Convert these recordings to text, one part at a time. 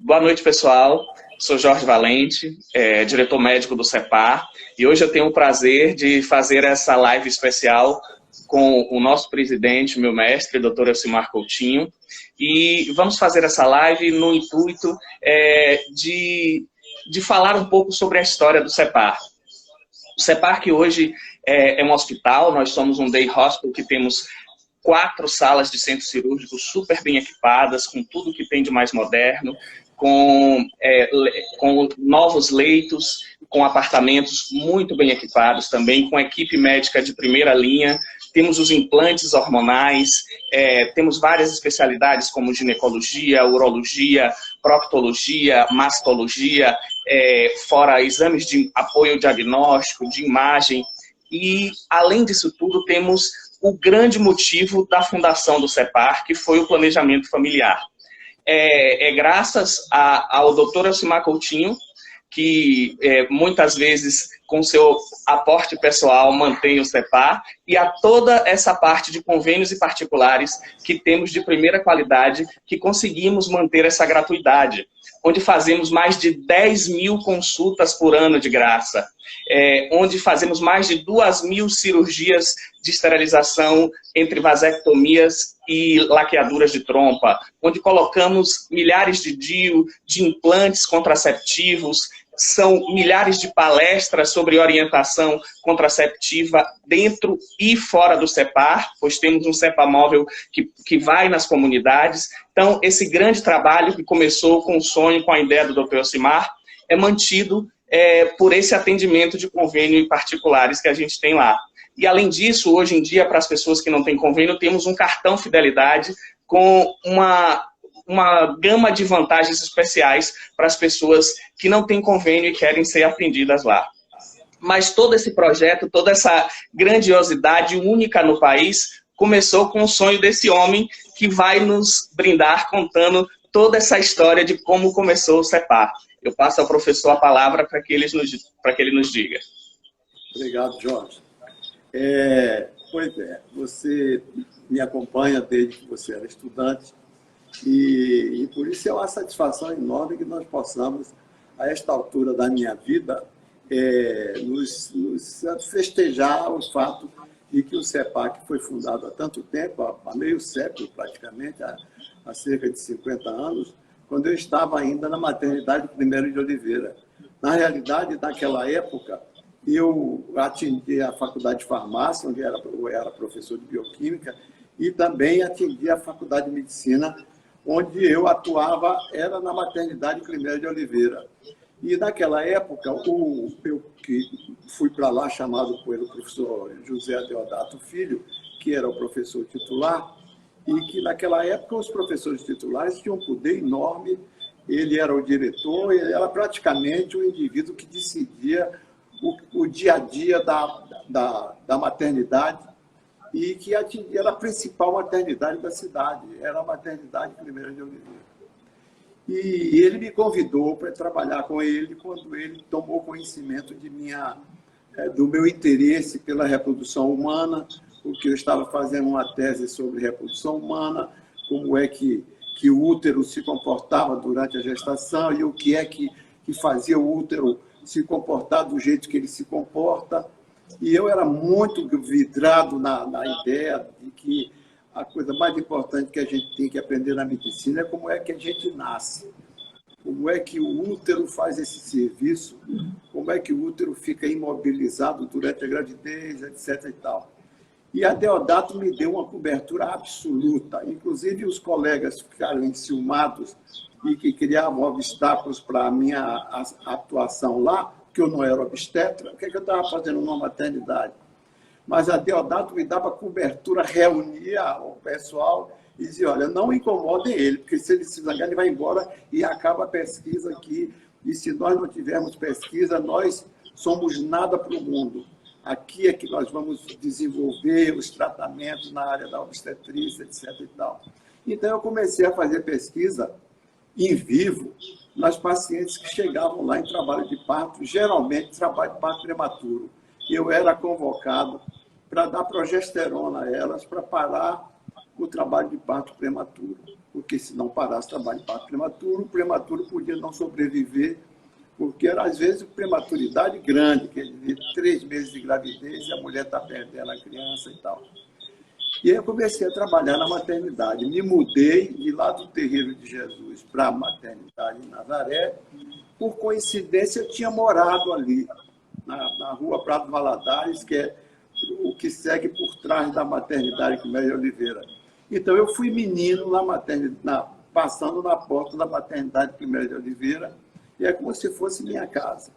Boa noite, pessoal. Sou Jorge Valente, diretor médico do CEPAR, e hoje eu tenho o prazer de fazer essa live especial com o nosso presidente, meu mestre, Dr. Elcimar Coutinho, e vamos fazer essa live no intuito de falar um pouco sobre a história do CEPAR. O CEPAR, que hoje é um hospital, nós somos um day hospital que temos 4 salas de centro cirúrgico super bem equipadas, com tudo que tem de mais moderno, com novos leitos, com apartamentos muito bem equipados também, com equipe médica de primeira linha. Temos os implantes hormonais, temos várias especialidades como ginecologia, urologia, proctologia, mastologia, fora exames de apoio diagnóstico, de imagem. E, além disso tudo, temos o grande motivo da fundação do CEPAR, que foi o planejamento familiar. Graças ao Dr. Elcimar Coutinho, que muitas vezes, com seu aporte pessoal, mantém o CEPAR, e a toda essa parte de convênios e particulares que temos de primeira qualidade, que conseguimos manter essa gratuidade, onde fazemos mais de 10 mil consultas por ano de graça, onde fazemos mais de 2.000 cirurgias de esterilização entre vasectomias e laqueaduras de trompa, onde colocamos milhares de DIU, de implantes contraceptivos, são milhares de palestras sobre orientação contraceptiva dentro e fora do CEPAR, pois temos um CEPA móvel que vai nas comunidades. Então, esse grande trabalho que começou com o sonho, com a ideia do Dr. Elcimar, é mantido por esse atendimento de convênio em particulares que a gente tem lá. E, além disso, hoje em dia, para as pessoas que não têm convênio, temos um cartão fidelidade com uma gama de vantagens especiais para as pessoas que não têm convênio e querem ser atendidas lá. Mas todo esse projeto, toda essa grandiosidade única no país, começou com o sonho desse homem que vai nos brindar contando toda essa história de como começou o CEPAR. Eu passo ao professor a palavra para que ele nos diga. Obrigado, Jorge. Pois é, você me acompanha desde que você era estudante e por isso é uma satisfação enorme que nós possamos, a esta altura da minha vida, nos festejar o fato de que o CEPAR, que foi fundado há tanto tempo, há meio século praticamente, há cerca de 50 anos, quando eu estava ainda na maternidade 1º de Oliveira. Na realidade, naquela época, eu atendi a faculdade de farmácia, onde eu era professor de bioquímica, e também atendi a faculdade de medicina, onde eu atuava, era na maternidade 1º de Oliveira. E naquela época, eu que fui para lá chamado pelo professor José Deodato Filho, que era o professor titular, e que naquela época os professores titulares tinham um poder enorme, ele era o diretor, ele era praticamente o indivíduo que decidia o dia a dia da maternidade e que era a principal maternidade da cidade, era a maternidade 1º de Oliveira. E ele me convidou para trabalhar com ele quando ele tomou conhecimento do meu interesse pela reprodução humana, porque eu estava fazendo uma tese sobre reprodução humana, como é que o útero se comportava durante a gestação e o que é que fazia o útero se comportar do jeito que ele se comporta. E eu era muito vidrado na ideia de que a coisa mais importante que a gente tem que aprender na medicina é como é que a gente nasce, como é que o útero faz esse serviço, como é que o útero fica imobilizado durante a gravidez, etc. e tal. E a Deodato me deu uma cobertura absoluta, inclusive os colegas ficaram enciumados e que criavam obstáculos para a minha atuação lá, porque eu não era obstetra, o que eu estava fazendo numa maternidade? Mas a Deodato me dava cobertura, reunia o pessoal e dizia, olha, não incomodem ele, porque se ele se zangar, ele vai embora e acaba a pesquisa aqui. E se nós não tivermos pesquisa, nós somos nada para o mundo. Aqui é que nós vamos desenvolver os tratamentos na área da obstetrícia, etc. e tal. Então, eu comecei a fazer pesquisa em vivo nas pacientes que chegavam lá em trabalho de parto, geralmente trabalho de parto prematuro. Eu era convocado para dar progesterona a elas, para parar o trabalho de parto prematuro, porque se não parasse o trabalho de parto prematuro, o prematuro podia não sobreviver, porque era, às vezes, prematuridade grande, quer dizer, 3 meses de gravidez e a mulher está perdendo a criança e tal. E aí eu comecei a trabalhar na maternidade. Me mudei de lá do Terreiro de Jesus para a maternidade em Nazaré. Por coincidência, eu tinha morado ali, na rua Prado Valadares, que é o que segue por trás da maternidade Quimério de Oliveira. Então, eu fui menino na maternidade, passando na porta da maternidade Quimério de Oliveira, e é como se fosse minha casa.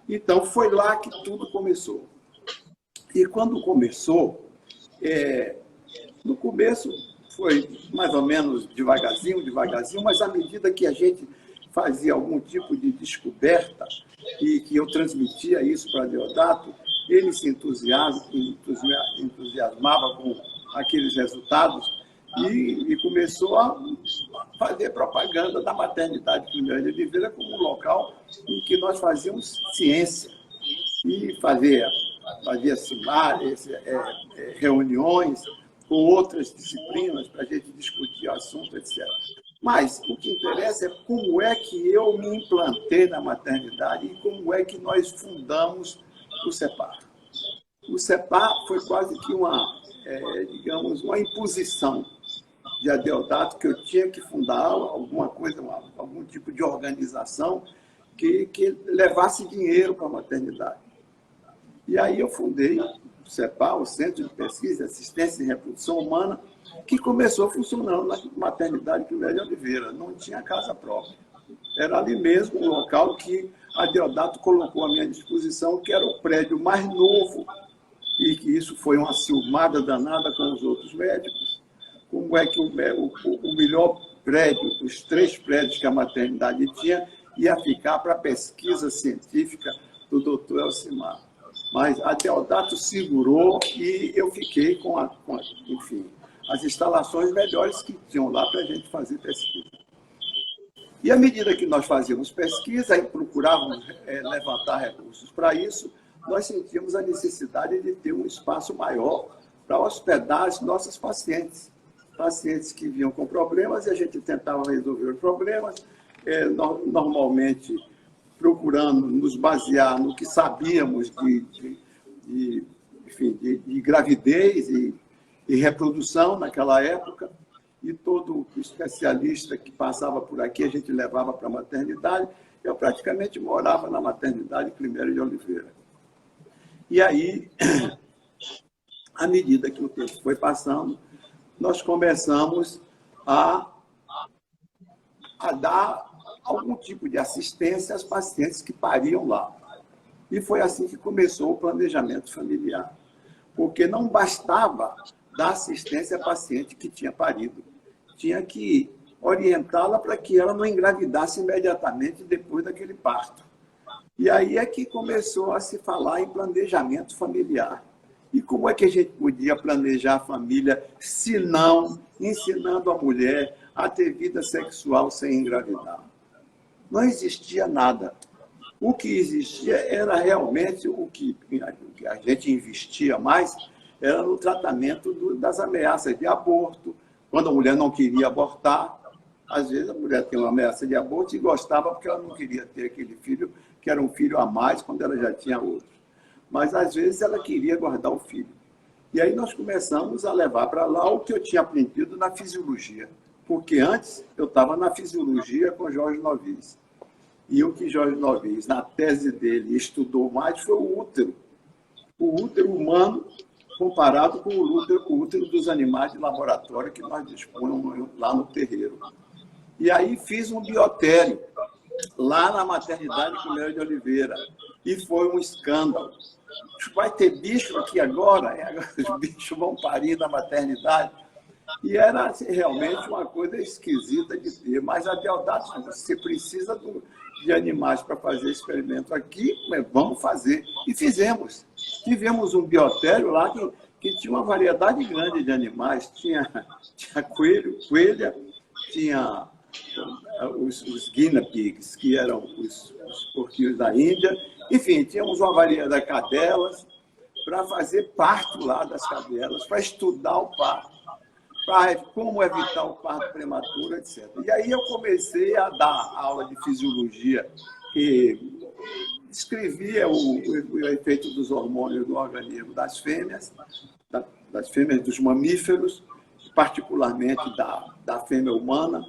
Então, foi lá que tudo começou. E quando começou, no começo foi mais ou menos devagarzinho, mas à medida que a gente fazia algum tipo de descoberta e que eu transmitia isso para Deodato, ele se entusiasmava com aqueles resultados e começou a fazer propaganda da maternidade Quimério de Oliveira como um local em que nós fazíamos ciência e fazia reuniões com outras disciplinas para a gente discutir o assunto, etc. Mas o que interessa é como é que eu me implantei na maternidade e como é que nós fundamos o CEPAR. O CEPAR foi quase que uma imposição de Adeodato, que eu tinha que fundar alguma coisa, algum tipo de organização que levasse dinheiro para a maternidade. E aí eu fundei o CEPAR, o Centro de Pesquisa e Assistência em Reprodução Humana, que começou funcionando na maternidade Quimério de Oliveira. Não tinha casa própria. Era ali mesmo um local que Adeodato colocou à minha disposição, que era o prédio mais novo, e que isso foi uma ciumada danada com os outros médicos. Como é que o melhor prédio, os 3 prédios que a maternidade tinha, ia ficar para a pesquisa científica do doutor Elcimar. Mas Adeodato segurou e eu fiquei com enfim, as instalações melhores que tinham lá para a gente fazer pesquisa. E à medida que nós fazíamos pesquisa e procurávamos levantar recursos para isso, nós sentíamos a necessidade de ter um espaço maior para hospedar as nossas pacientes. Pacientes que vinham com problemas e a gente tentava resolver os problemas, normalmente procurando nos basear no que sabíamos de gravidez e reprodução naquela época, e todo especialista que passava por aqui a gente levava para a maternidade. Eu praticamente morava na maternidade Quimério de Oliveira. E aí, à medida que o tempo foi passando, nós começamos a dar algum tipo de assistência às pacientes que pariam lá. E foi assim que começou o planejamento familiar. Porque não bastava dar assistência à paciente que tinha parido. Tinha que orientá-la para que ela não engravidasse imediatamente depois daquele parto. E aí é que começou a se falar em planejamento familiar. E como é que a gente podia planejar a família, se não ensinando a mulher a ter vida sexual sem engravidar? Não existia nada. O que existia era realmente o que a gente investia mais, era no tratamento das ameaças de aborto. Quando a mulher não queria abortar, às vezes a mulher tinha uma ameaça de aborto e gostava porque ela não queria ter aquele filho, que era um filho a mais, quando ela já tinha outro. Mas, às vezes, ela queria guardar o filho. E aí nós começamos a levar para lá o que eu tinha aprendido na fisiologia. Porque antes eu estava na fisiologia com Jorge Novis. E o que Jorge Novis, na tese dele, estudou mais foi o útero. O útero humano comparado com o útero dos animais de laboratório que nós dispunhamos lá no terreiro. E aí fiz um biotério lá na maternidade Quimério de Oliveira. E foi um escândalo. Vai ter bicho aqui agora? Os bichos vão parir na maternidade. E era realmente uma coisa esquisita de ter. Mas a Deodato, você precisa de animais para fazer experimento aqui, mas vamos fazer. E fizemos. Tivemos um biotério lá que tinha uma variedade grande de animais. Tinha coelho, coelha, tinha os guinea pigs, que eram os porquinhos da Índia. Enfim, tínhamos uma variedade de cadelas para fazer parto lá das cadelas, para estudar o parto. como evitar o parto prematuro, etc. E aí eu comecei a dar aula de fisiologia que descrevia o efeito dos hormônios do organismo das fêmeas dos mamíferos, particularmente da fêmea humana,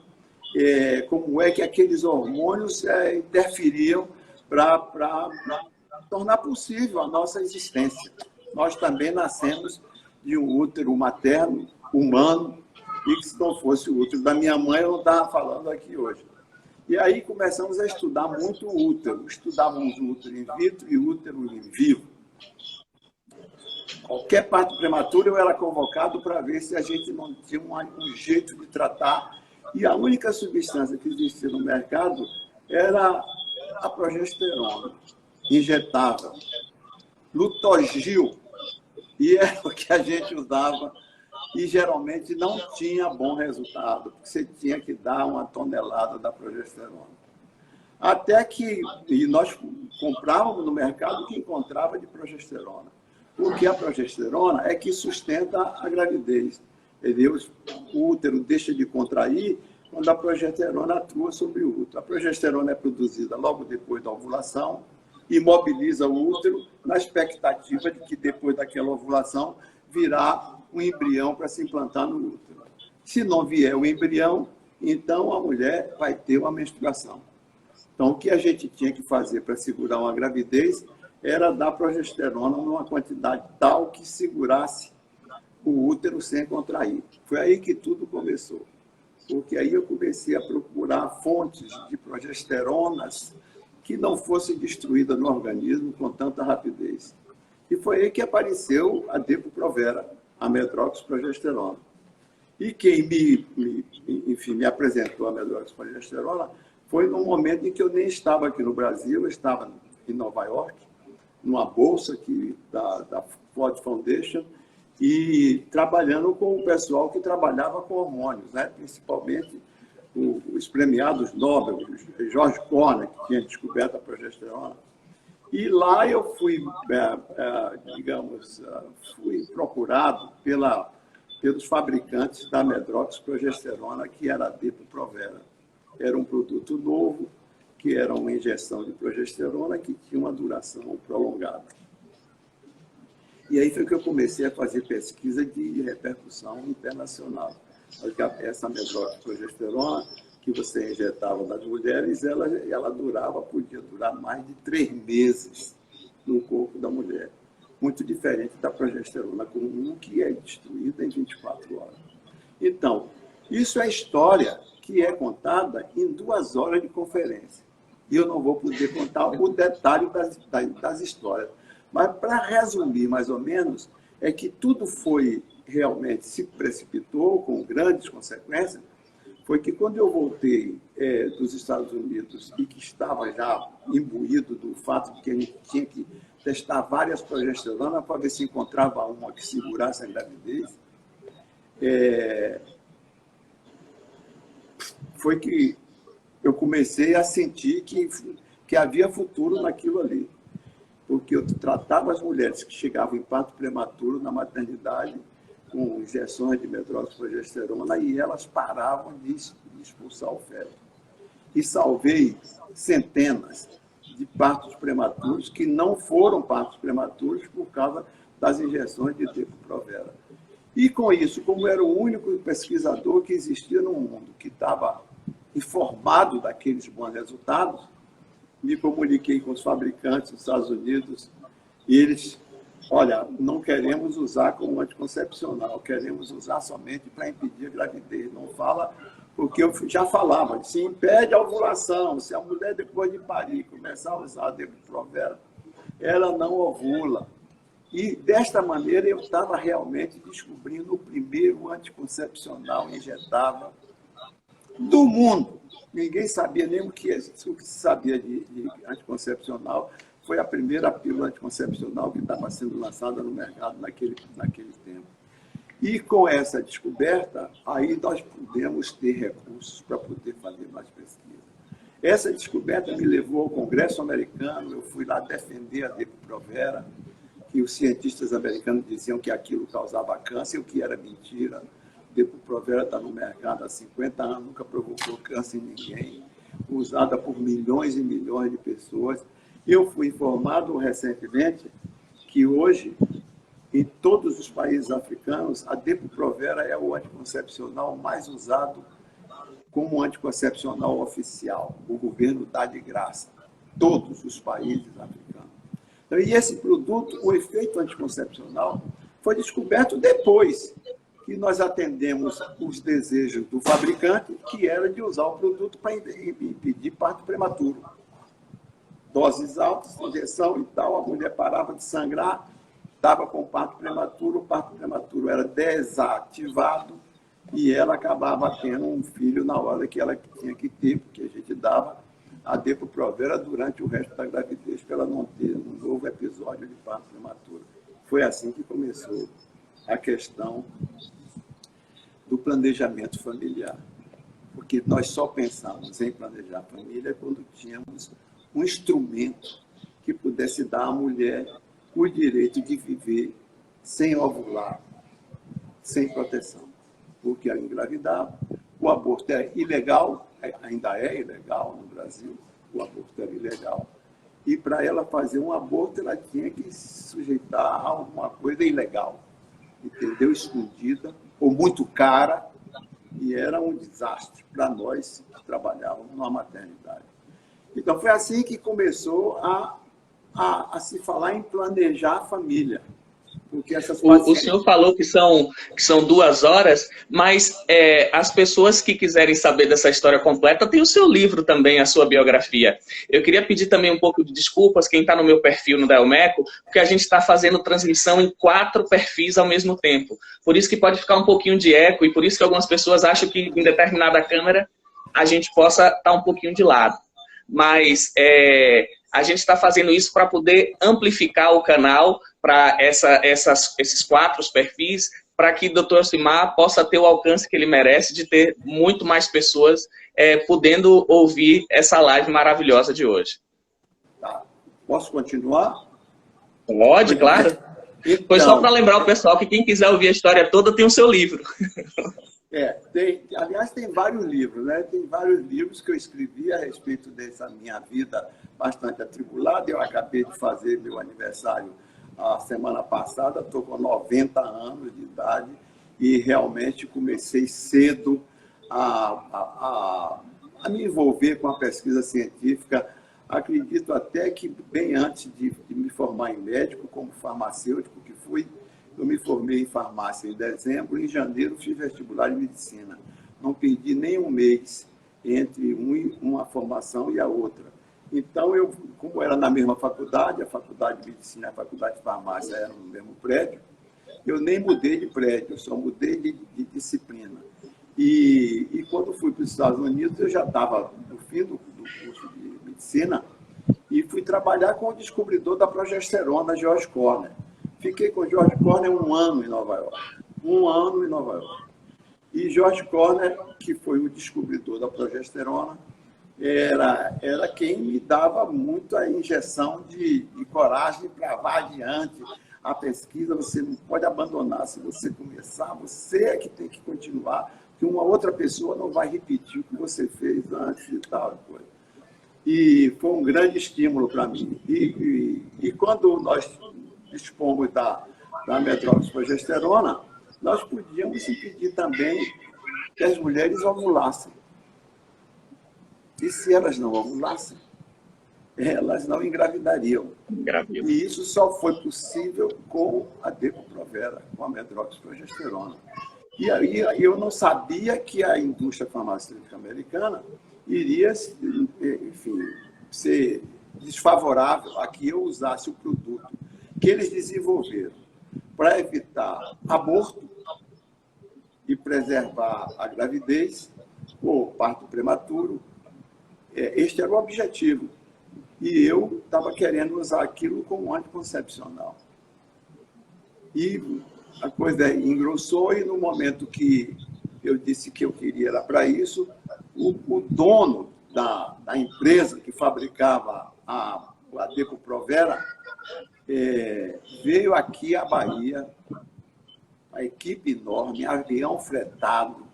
como é que aqueles hormônios interferiam para tornar possível a nossa existência. Nós também nascemos de um útero materno, humano, e que se não fosse o útero da minha mãe, eu não estava falando aqui hoje. E aí começamos a estudar muito o útero. Estudávamos o útero in vitro e o útero in vivo. Qualquer parto prematuro eu era convocado para ver se a gente não tinha um jeito de tratar. E a única substância que existia no mercado era a progesterona, injetável, Lutogil, e era o que a gente usava e geralmente não tinha bom resultado, porque você tinha que dar 1 tonelada da progesterona. Até que nós comprávamos no mercado o que encontrava de progesterona. Porque a progesterona é que sustenta a gravidez. Entendeu? O útero deixa de contrair quando a progesterona atua sobre o útero. A progesterona é produzida logo depois da ovulação, imobiliza o útero na expectativa de que depois daquela ovulação virá um embrião para se implantar no útero. Se não vier o embrião, então a mulher vai ter uma menstruação. Então, o que a gente tinha que fazer para segurar uma gravidez era dar progesterona numa quantidade tal que segurasse o útero sem contrair. Foi aí que tudo começou. Porque aí eu comecei a procurar fontes de progesteronas que não fossem destruídas no organismo com tanta rapidez. E foi aí que apareceu a Depo-Provera, a medroxprogesterona. E quem me apresentou a medroxprogesterona foi num momento em que eu nem estava aqui no Brasil, eu estava em Nova York, numa bolsa da Ford Foundation, e trabalhando com o pessoal que trabalhava com hormônios, né? Principalmente os premiados Nobel, George Corner, que tinha descoberto a progesterona. E lá eu fui, fui procurado pelos fabricantes da medroxprogesterona, que era a Depo-Provera. Era um produto novo, que era uma injeção de progesterona que tinha uma duração prolongada. E aí foi que eu comecei a fazer pesquisa de repercussão internacional. Essa medroxprogesterona que você injetava nas mulheres, ela podia durar mais de 3 meses no corpo da mulher. Muito diferente da progesterona comum, que é destruída em 24 horas. Então, isso é história que é contada em 2 horas de conferência. E eu não vou poder contar o detalhe das histórias. Mas, para resumir, mais ou menos, é que tudo foi realmente, se precipitou com grandes consequências, foi que quando eu voltei dos Estados Unidos e que estava já imbuído do fato de que a gente tinha que testar várias progesteronas para ver se encontrava uma que segurasse a gravidez, foi que eu comecei a sentir que havia futuro naquilo ali. Porque eu tratava as mulheres que chegavam em parto prematuro na maternidade com injeções de medroxprogesterona e elas paravam de expulsar o feto. E salvei centenas de partos prematuros que não foram partos prematuros por causa das injeções de Depo-Provera. E com isso, como era o único pesquisador que existia no mundo que estava informado daqueles bons resultados, me comuniquei com os fabricantes dos Estados Unidos e eles, olha, não queremos usar como anticoncepcional, queremos usar somente para impedir a gravidez. Não fala, porque eu já falava, se impede a ovulação, se a mulher depois de parir começar a usar a Depo-Provera, ela não ovula. E desta maneira eu estava realmente descobrindo o primeiro anticoncepcional injetável do mundo. Ninguém sabia nem o que se sabia de anticoncepcional. Foi a primeira pílula anticoncepcional que estava sendo lançada no mercado naquele tempo. E com essa descoberta, aí nós pudemos ter recursos para poder fazer mais pesquisa. Essa descoberta me levou ao Congresso americano, eu fui lá defender a Depo-Provera, que os cientistas americanos diziam que aquilo causava câncer, o que era mentira. Depo-Provera está no mercado há 50 anos, nunca provocou câncer em ninguém, usada por milhões e milhões de pessoas. Eu fui informado recentemente que hoje, em todos os países africanos, a Depo-Provera é o anticoncepcional mais usado como anticoncepcional oficial. O governo dá de graça. Todos os países africanos. Então, e esse produto, o efeito anticoncepcional, foi descoberto depois que nós atendemos os desejos do fabricante, que era de usar o produto para impedir parto prematuro. Doses altas, injeção e tal, a mulher parava de sangrar, estava com parto prematuro, o parto prematuro era desativado e ela acabava tendo um filho na hora que ela tinha que ter, porque a gente dava a Depo-Provera durante o resto da gravidez para ela não ter um novo episódio de parto prematuro. Foi assim que começou a questão do planejamento familiar. Porque nós só pensávamos em planejar a família quando tínhamos um instrumento que pudesse dar à mulher o direito de viver sem ovular, sem proteção. Porque ela engravidava, o aborto era ilegal, ainda é ilegal no Brasil, o aborto era ilegal, e para ela fazer um aborto, ela tinha que se sujeitar a alguma coisa ilegal, entendeu? Escondida, ou muito cara, e era um desastre para nós que trabalhávamos numa maternidade. Então, foi assim que começou a se falar em planejar a família. Porque essas pacientes... O senhor falou que são 2 horas, mas as pessoas que quiserem saber dessa história completa, tem o seu livro também, a sua biografia. Eu queria pedir também um pouco de desculpas, quem está no meu perfil no Delmeco, porque a gente está fazendo transmissão em 4 perfis ao mesmo tempo. Por isso que pode ficar um pouquinho de eco, e por isso que algumas pessoas acham que em determinada câmera a gente possa estar um pouquinho de lado. Mas a gente está fazendo isso para poder amplificar o canal para esses 4 perfis, para que o Dr. Elcimar possa ter o alcance que ele merece de ter muito mais pessoas podendo ouvir essa live maravilhosa de hoje. Tá. Posso continuar? Pode, claro. Então, foi só para lembrar o pessoal que quem quiser ouvir a história toda tem o seu livro. Aliás, tem vários livros, né? Tem vários livros que eu escrevi a respeito dessa minha vida bastante atribulada. Eu acabei de fazer meu aniversário a semana passada, estou com 90 anos de idade e realmente comecei cedo a me envolver com a pesquisa científica. Acredito até que bem antes de me formar em médico, como farmacêutico que fui, eu me formei em farmácia em dezembro, em janeiro fiz vestibular em medicina. Não perdi nem um mês entre uma formação e a outra. Então, como era na mesma faculdade, a faculdade de medicina e a faculdade de farmácia eram no mesmo prédio, eu nem mudei de prédio, eu só mudei de disciplina. E quando fui para os Estados Unidos, eu já estava no fim do curso de medicina e fui trabalhar com o descobridor da progesterona, George Corner. Fiquei com George Corner 1 ano em Nova York. 1 ano em Nova York. E George Corner, que foi o descobridor da progesterona, era quem me dava muito a injeção de coragem para vá adiante. A pesquisa você não pode abandonar. Se você começar, você é que tem que continuar, que uma outra pessoa não vai repetir o que você fez antes e tal. E foi um grande estímulo para mim. E quando nós dispomos da medroxprogesterona, nós podíamos impedir também que as mulheres ovulassem. E se elas não ovulassem, elas não engravidariam. E isso só foi possível com a Depo-Provera, com a medroxprogesterona. E aí eu não sabia que a indústria farmacêutica americana iria, enfim, ser desfavorável a que eu usasse o produto que eles desenvolveram para evitar aborto e preservar a gravidez ou parto prematuro. Este era o objetivo. E eu estava querendo usar aquilo como anticoncepcional. E a coisa engrossou, e no momento que eu disse que eu queria era para isso, o dono da empresa que fabricava a Depo-Provera veio aqui à Bahia uma equipe enorme, avião fretado,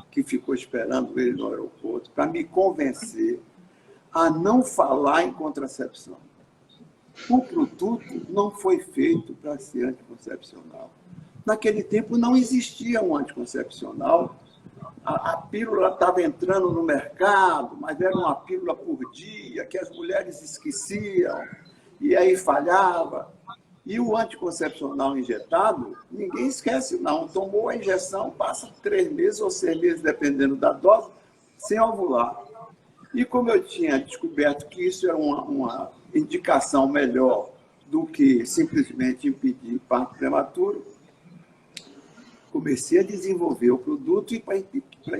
que ficou esperando ele no aeroporto, para me convencer a não falar em contracepção. O produto não foi feito para ser anticoncepcional. Naquele tempo não existia um anticoncepcional. A pílula estava entrando no mercado, mas era uma pílula por dia, que as mulheres esqueciam, e aí falhava. E o anticoncepcional injetado, ninguém esquece, não. Tomou a injeção, passa 3 meses ou 6 meses, dependendo da dose, sem ovular. E como eu tinha descoberto que isso era uma indicação melhor do que simplesmente impedir parto prematuro, comecei a desenvolver o produto e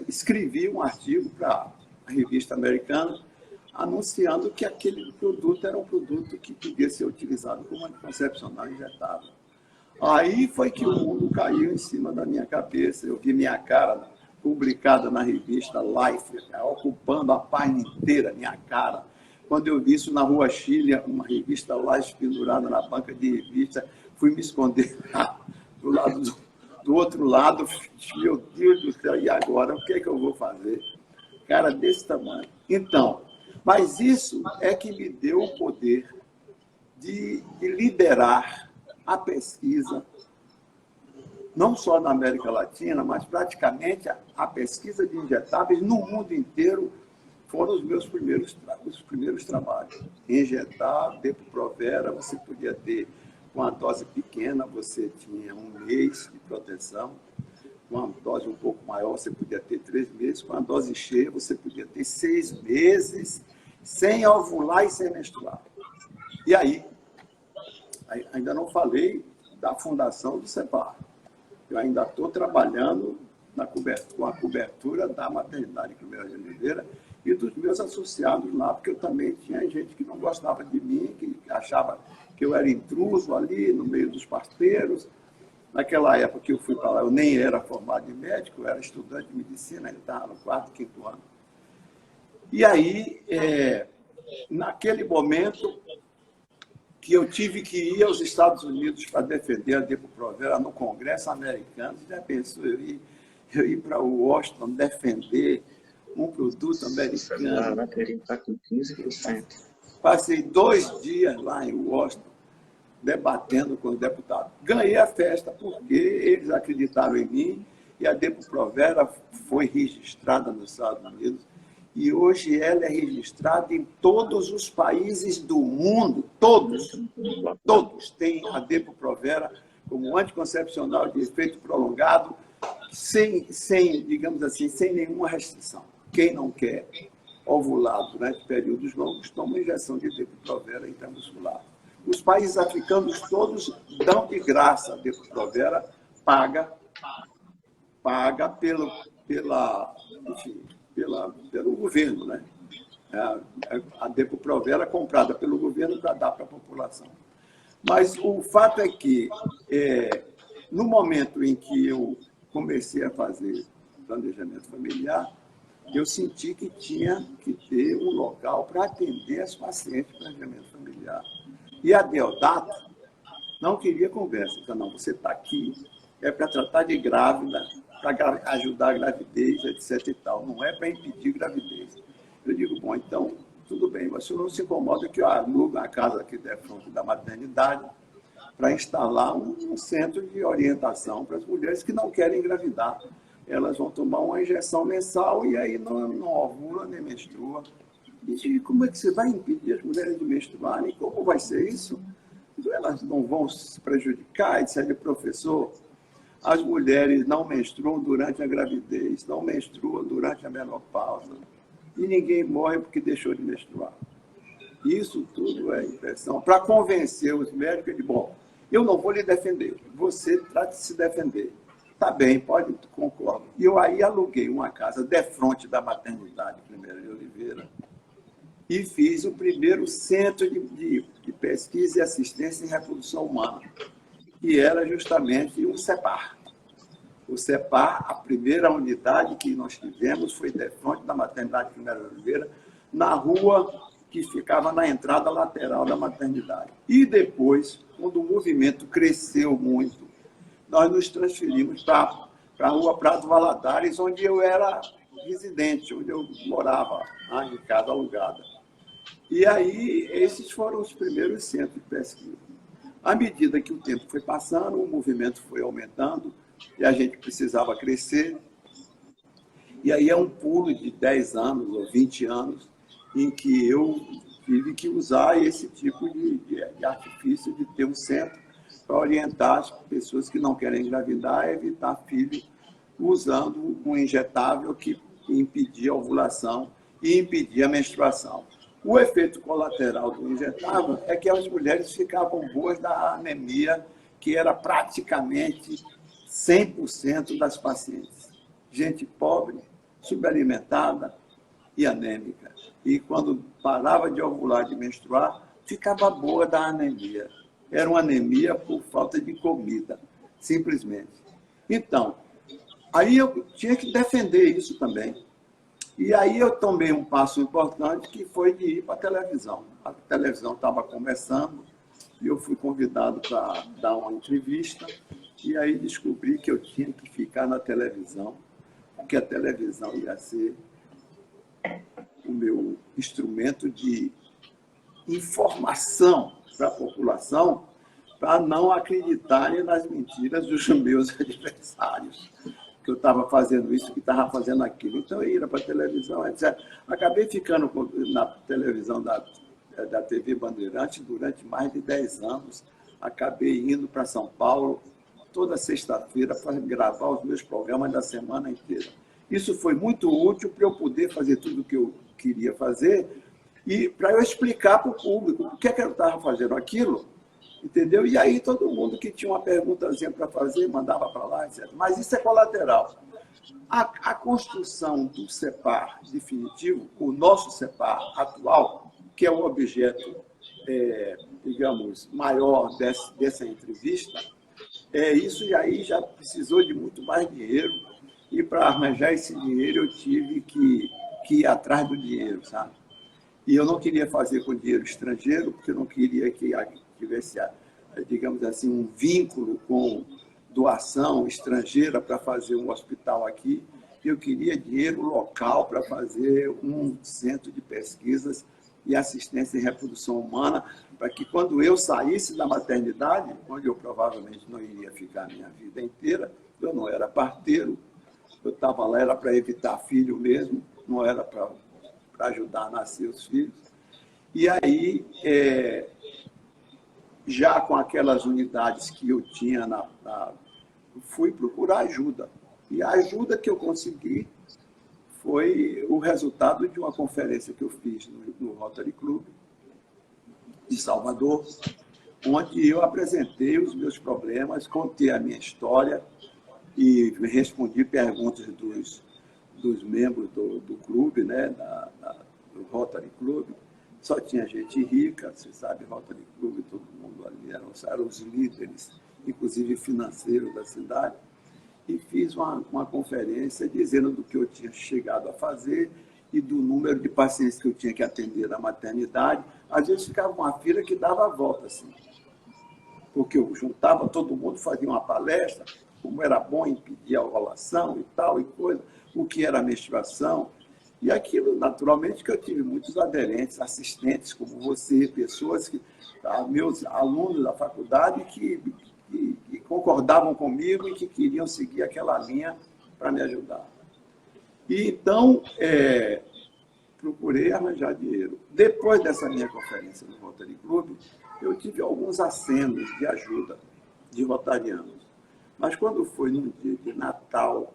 escrevi um artigo para a revista americana anunciando que aquele produto era um produto que podia ser utilizado como anticoncepcional injetável. Aí foi que o mundo caiu em cima da minha cabeça. Eu vi minha cara publicada na revista Life, ocupando a página inteira, minha cara. Quando eu vi isso na Rua Chile, uma revista Life pendurada na banca de revista, fui me esconder do outro lado. Meu Deus do céu, e agora? O que é que eu vou fazer? Cara desse tamanho. Então, mas isso é que me deu o poder de liderar a pesquisa, não só na América Latina, mas praticamente a pesquisa de injetáveis no mundo inteiro foram os meus primeiros trabalhos. Injetar Depo-Provera, você podia ter, com a dose pequena, você tinha 1 mês de proteção. Com uma dose um pouco maior, você podia ter 3 meses. Com a dose cheia, você podia ter 6 meses sem ovular e sem menstruar. E aí, ainda não falei da fundação do CEPAR. Eu ainda estou trabalhando com a cobertura da maternidade Climério de Oliveira e dos meus associados lá, porque eu também tinha gente que não gostava de mim, que achava que eu era intruso ali no meio dos parteiros. Naquela época que eu fui para lá, eu nem era formado em médico, eu era estudante de medicina, ele estava no 4º, 5º ano. E aí, naquele momento que eu tive que ir aos Estados Unidos para defender a Depo-Provera no Congresso americano, já pensou eu ir para Washington defender um produto americano? A bateria está com 15%. Passei 2 dias lá em Washington, debatendo com os deputados. Ganhei a festa porque eles acreditaram em mim e a Depo-Provera foi registrada nos Estados Unidos e hoje ela é registrada em todos os países do mundo, todos têm a Depo-Provera como anticoncepcional de efeito prolongado, sem, digamos assim, sem nenhuma restrição. Quem não quer ovular durante períodos longos toma injeção de Depo-Provera intramuscular. Os países africanos todos dão de graça a Depo-Provera, paga pelo governo, né? A Depo-Provera comprada pelo governo para dar para a população. Mas o fato é que, no momento em que eu comecei a fazer planejamento familiar, eu senti que tinha que ter um local para atender as pacientes de planejamento familiar. E a Deodato não queria conversa. Então, não, você está aqui, é para tratar de grávida, para ajudar a gravidez, etc. e tal. Não é para impedir gravidez. Eu digo, bom, então, tudo bem, mas o senhor não se incomoda que eu alugo a casa aqui da frente da maternidade para instalar um centro de orientação para as mulheres que não querem engravidar. Elas vão tomar uma injeção mensal e aí não ovula nem menstrua. E como é que você vai impedir as mulheres de menstruarem? Como vai ser isso? Elas não vão se prejudicar? E disse, professor, as mulheres não menstruam durante a gravidez, não menstruam durante a menopausa. E ninguém morre porque deixou de menstruar. Isso tudo é impressão. Para convencer os médicos, eu digo, bom, eu não vou lhe defender, você trata de se defender. Tá bem, pode, concordo. E eu aí aluguei uma casa defronte da maternidade Climério de Oliveira, e fiz o primeiro centro de pesquisa e assistência em reprodução humana, que era justamente o CEPAR. O CEPAR, a primeira unidade que nós tivemos foi de frente da maternidade Climério de Oliveira, na rua que ficava na entrada lateral da maternidade. E depois, quando o movimento cresceu muito, nós nos transferimos para a Rua Prado Valadares, onde eu era residente, onde eu morava, em casa alugada. E aí, esses foram os primeiros centros de pesquisa. À medida que o tempo foi passando, o movimento foi aumentando e a gente precisava crescer. E aí é um pulo de 10 anos ou 20 anos em que eu tive que usar esse tipo de artifício de ter um centro para orientar as pessoas que não querem engravidar a evitar filho usando um injetável que impedia a ovulação e impedia a menstruação. O efeito colateral do injetável é que as mulheres ficavam boas da anemia, que era praticamente 100% das pacientes. Gente pobre, subalimentada e anêmica. E quando parava de ovular, de menstruar, ficava boa da anemia. Era uma anemia por falta de comida, simplesmente. Então, aí eu tinha que defender isso também. E aí eu tomei um passo importante, que foi de ir para a televisão. A televisão estava começando e eu fui convidado para dar uma entrevista. E aí descobri que eu tinha que ficar na televisão, porque a televisão ia ser o meu instrumento de informação para a população, para não acreditarem nas mentiras dos meus adversários, que eu estava fazendo isso, que estava fazendo aquilo. Então, eu ia para a televisão, etc. Acabei ficando na televisão da TV Bandeirantes durante mais de 10 anos. Acabei indo para São Paulo toda sexta-feira para gravar os meus programas da semana inteira. Isso foi muito útil para eu poder fazer tudo o que eu queria fazer e para eu explicar para o público o que é que eu estava fazendo aquilo, entendeu? E aí todo mundo que tinha uma perguntazinha para fazer, mandava para lá, etc. Mas isso é colateral. A construção do CEPAR definitivo, o nosso CEPAR atual, que é o objeto, digamos, maior dessa entrevista, isso aí já precisou de muito mais dinheiro. E para arranjar esse dinheiro, eu tive que ir atrás do dinheiro, sabe? E eu não queria fazer com dinheiro estrangeiro, porque eu não queria que tivesse, digamos assim, um vínculo com doação estrangeira para fazer um hospital aqui. Eu queria dinheiro local para fazer um centro de pesquisas e assistência em reprodução humana, para que quando eu saísse da maternidade, onde eu provavelmente não iria ficar a minha vida inteira, eu não era parteiro, eu estava lá, era para evitar filho mesmo, não era para ajudar a nascer os filhos. E aí, já com aquelas unidades que eu tinha, fui procurar ajuda. E a ajuda que eu consegui foi o resultado de uma conferência que eu fiz no Rotary Club de Salvador, onde eu apresentei os meus problemas, contei a minha história e respondi perguntas dos membros do clube, né, do Rotary Club. Só tinha gente rica, você sabe, Rotary Club, todo mundo ali eram os líderes, inclusive financeiros da cidade. E fiz uma conferência dizendo do que eu tinha chegado a fazer e do número de pacientes que eu tinha que atender na maternidade. Às vezes ficava uma fila que dava a volta, assim, porque eu juntava todo mundo, fazia uma palestra, como era bom impedir a ovulação e tal, e coisa, o que era a menstruação. E aquilo, naturalmente, que eu tive muitos aderentes, assistentes como você, pessoas meus alunos da faculdade que concordavam comigo e que queriam seguir aquela linha para me ajudar. E então, procurei arranjar dinheiro. Depois dessa minha conferência no Rotary Club, eu tive alguns acenos de ajuda de rotarianos. Mas quando foi no dia de Natal,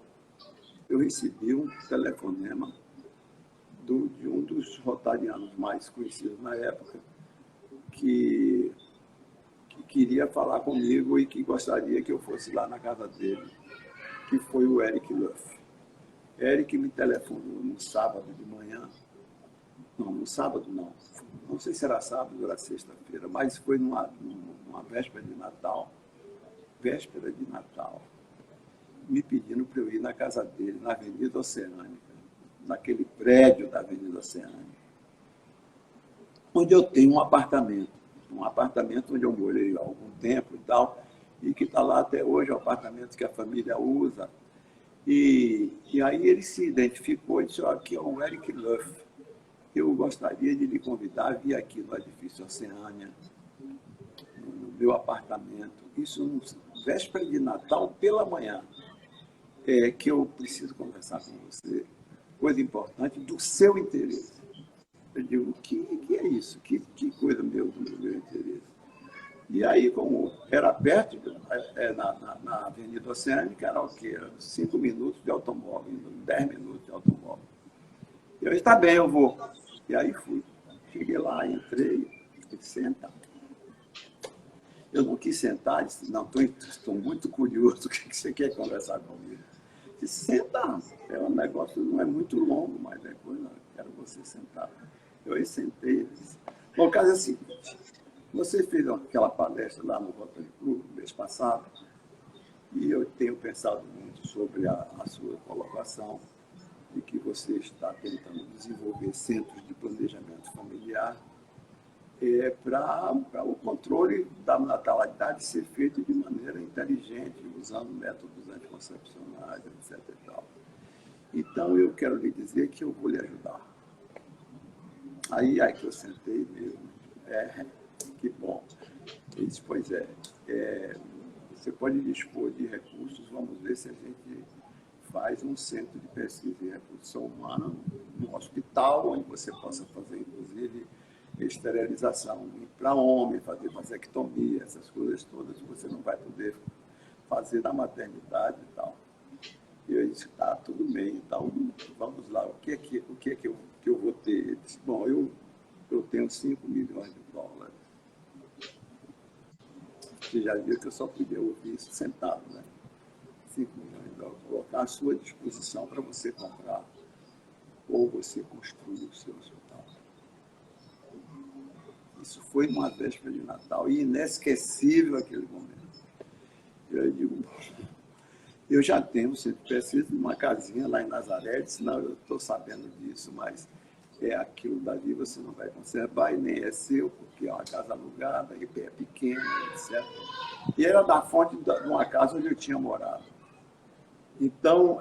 eu recebi um telefonema de um dos rotarianos mais conhecidos na época, que queria falar comigo e que gostaria que eu fosse lá na casa dele, que foi o Eric Luff. Eric me telefonou no sábado de manhã. Não, no sábado não. Não sei se era sábado ou era sexta-feira, mas foi numa véspera de Natal. Véspera de Natal. Me pedindo para eu ir na casa dele, na Avenida Oceânica, naquele prédio da Avenida Oceânica, onde eu tenho um apartamento onde eu morei há algum tempo e tal, e que está lá até hoje, o apartamento que a família usa. E aí ele se identificou e disse, aqui é o Eric Luff. Eu gostaria de lhe convidar a vir aqui no edifício Oceânia, no meu apartamento. Isso no véspera de Natal, pela manhã, que eu preciso conversar com você. Coisa importante do seu interesse. Eu digo, que é isso? Que coisa do meu interesse? E aí, como era perto, na Avenida Oceânica, era o quê? 5 minutos de automóvel, 10 minutos de automóvel. Eu disse, tá bem, eu vou. E aí fui. Cheguei lá, entrei, senta. Eu não quis sentar, disse, não, estou muito curioso, o que você quer conversar comigo? Disse, senta, um negócio não é muito longo, mas depois não, quero você sentar. Eu aí sentei, disse, bom, o caso é o seguinte, você fez aquela palestra lá no Rotary Club no mês passado, e eu tenho pensado muito sobre a sua colocação, de que você está tentando desenvolver centros de planejamento familiar para o controle da natalidade ser feito de maneira inteligente, usando métodos anticoncepcionais, etc. E tal. Então, eu quero lhe dizer que eu vou lhe ajudar. Aí que eu sentei mesmo. Que bom. Ele disse, pois você pode dispor de recursos, vamos ver se a gente faz um centro de pesquisa em reprodução humana no hospital, onde você possa fazer, inclusive, esterilização para homem, fazer vasectomia, essas coisas todas que você não vai poder fazer na maternidade e tal. E eu disse, tá, tudo bem, então vamos lá, o que é que eu vou ter? Ele disse, bom, eu tenho 5 milhões de dólares. Você já viu que eu só podia ouvir isso sentado, né? 5 milhões de dólares, colocar à sua disposição para você comprar ou você construir o seu hospital. Isso foi uma véspera de Natal e inesquecível aquele momento. Eu digo, eu já tenho um centro de pesquisa numa casinha lá em Nazaré, disse, não, eu estou sabendo disso, mas aquilo dali você não vai conservar e nem é seu, porque é uma casa alugada, e é pequena, etc. E era da fonte de uma casa onde eu tinha morado. Então,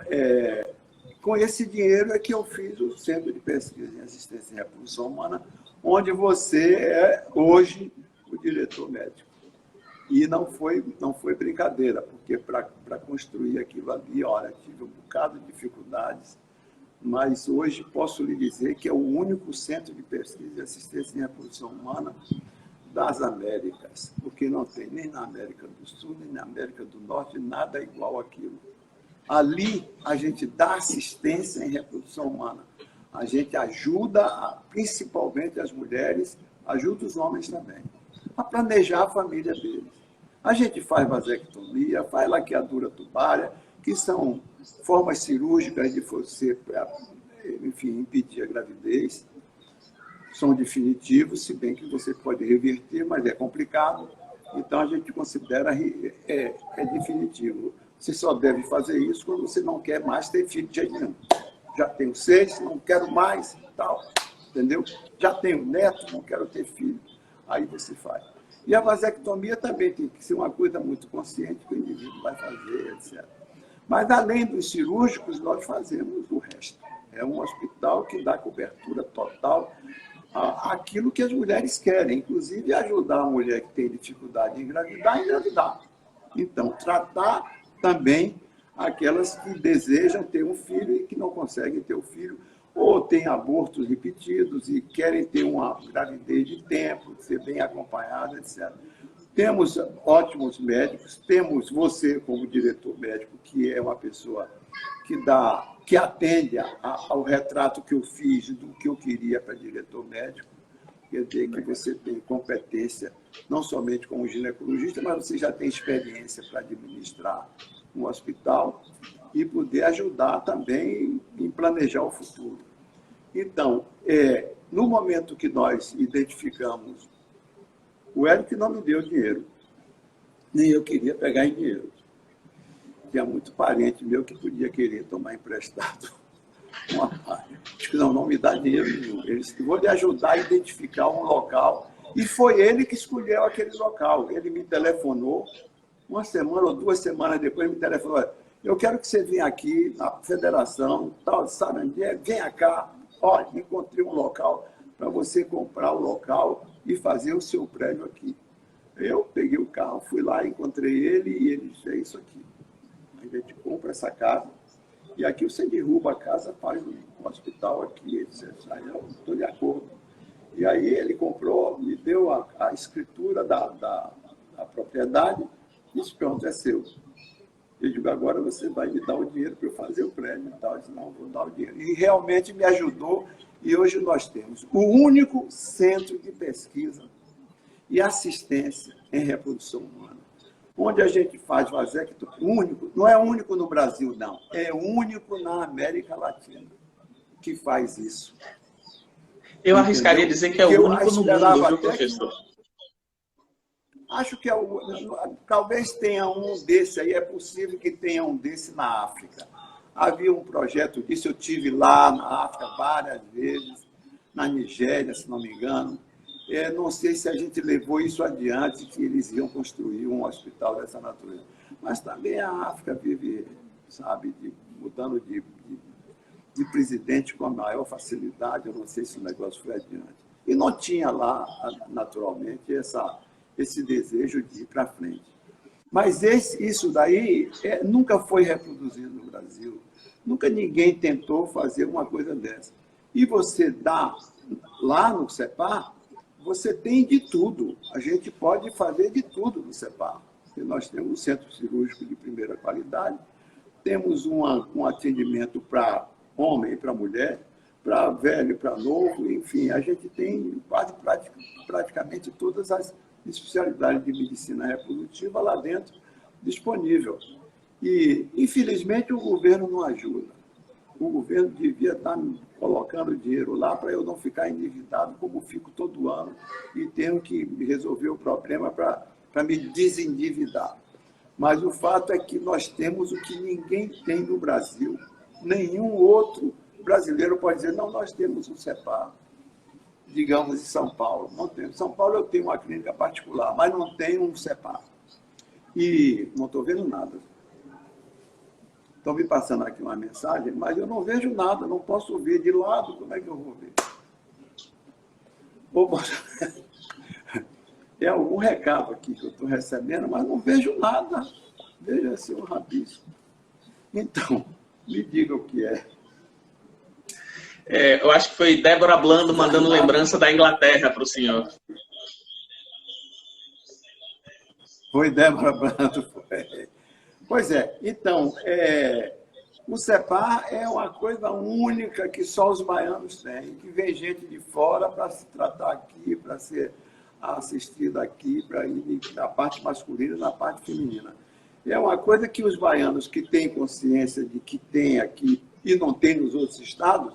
com esse dinheiro é que eu fiz o Centro de Pesquisa em Assistência em Reprodução Humana, onde você é hoje o diretor médico. E não foi brincadeira, porque para construir aquilo ali, olha, tive um bocado de dificuldades, mas hoje posso lhe dizer que é o único centro de pesquisa e assistência em reprodução humana das Américas, porque não tem nem na América do Sul, nem na América do Norte, nada igual àquilo. Ali, a gente dá assistência em reprodução humana. A gente ajuda, principalmente as mulheres, ajuda os homens também, a planejar a família deles. A gente faz vasectomia, faz laqueadura tubária, que são formas cirúrgicas de você, enfim, impedir a gravidez. São definitivos, se bem que você pode reverter, mas é complicado. Então, a gente considera definitivo. Você só deve fazer isso quando você não quer mais ter filho de jeito nenhum. Já tenho 6, não quero mais, tal, entendeu? Já tenho neto, não quero ter filho. Aí você faz. E a vasectomia também tem que ser uma coisa muito consciente que o indivíduo vai fazer, etc. Mas, além dos cirúrgicos, nós fazemos o resto. É um hospital que dá cobertura total àquilo que as mulheres querem, inclusive ajudar a mulher que tem dificuldade em engravidar a engravidar. Então, tratar também aquelas que desejam ter um filho e que não conseguem ter o filho, ou têm abortos repetidos e querem ter uma gravidez de tempo, ser bem acompanhada, etc. Temos ótimos médicos, temos você como diretor médico, que é uma pessoa que atende ao retrato que eu fiz do que eu queria para diretor médico. Quer dizer que você tem competência, não somente como ginecologista, mas você já tem experiência para administrar um hospital e poder ajudar também em planejar o futuro. Então, no momento que nós identificamos, o Eric não me deu dinheiro, nem eu queria pegar em dinheiro. Tinha muito parente meu que podia querer tomar emprestado uma parte. Acho que não me dá dinheiro nenhum. Ele disse, vou lhe ajudar a identificar um local. E foi ele que escolheu aquele local. Ele me telefonou uma semana ou 2 semanas depois, me telefonou: olha, eu quero que você venha aqui na federação, tal, sabe onde é? Venha cá, olha, encontrei um local para você comprar o local e fazer o seu prédio aqui. Eu peguei o carro, fui lá, encontrei ele e ele fez isso aqui. A gente compra essa casa e aqui você derruba a casa, faz um hospital aqui, etc. Aí eu estou de acordo. E aí ele comprou, me deu a escritura da propriedade e disse: pronto, é seu. Eu digo: agora você vai me dar o dinheiro para eu fazer o prédio e tal. Eu disse: não, vou dar o dinheiro. E realmente me ajudou, e hoje nós temos o único centro de pesquisa e assistência em reprodução humana, onde a gente faz vasectomia, único, não é único no Brasil, não, é único na América Latina que faz isso. Eu arriscaria dizer que é o único no mundo, viu, professor? Acho que talvez tenha um desse aí, é possível que tenha um desse na África. Havia um projeto disso, eu tive lá na África várias vezes, na Nigéria, se não me engano. Não sei se a gente levou isso adiante, que eles iam construir um hospital dessa natureza. Mas também a África vive, sabe, mudando de presidente com a maior facilidade. Eu não sei se o negócio foi adiante. E não tinha lá, naturalmente, esse desejo de ir para frente. Mas isso daí nunca foi reproduzido no Brasil. Nunca ninguém tentou fazer uma coisa dessa. E você dá, lá no CEPAR, você tem de tudo. A gente pode fazer de tudo no CEPAR. Nós temos um centro cirúrgico de primeira qualidade, temos um atendimento para homem e para mulher, para velho e para novo, enfim, a gente tem praticamente todas as especialidades de medicina reprodutiva lá dentro disponível. E, infelizmente, o governo não ajuda. O governo devia estar colocando dinheiro lá para eu não ficar endividado, como fico todo ano, e tenho que resolver o problema para me desendividar. Mas o fato é que nós temos o que ninguém tem no Brasil. Nenhum outro brasileiro pode dizer: não, nós temos um CEPAR, digamos, em São Paulo. Não temos. Em São Paulo eu tenho uma clínica particular, mas não tenho um CEPAR. E não estou vendo nada. Estão me passando aqui uma mensagem, mas eu não vejo nada, não posso ver de lado, como é que eu vou ver? É algum recado aqui que eu estou recebendo, mas não vejo nada. Veja assim um rabisco. Então, me diga o que é. Eu acho que foi Débora Blando mandando lembrança da Inglaterra para o senhor. Foi Débora Blando, foi. Pois é, então, o CEPAR é uma coisa única que só os baianos têm, que vem gente de fora para se tratar aqui, para ser assistida aqui, para ir na parte masculina e na parte feminina. É uma coisa que os baianos que têm consciência de que tem aqui e não tem nos outros estados,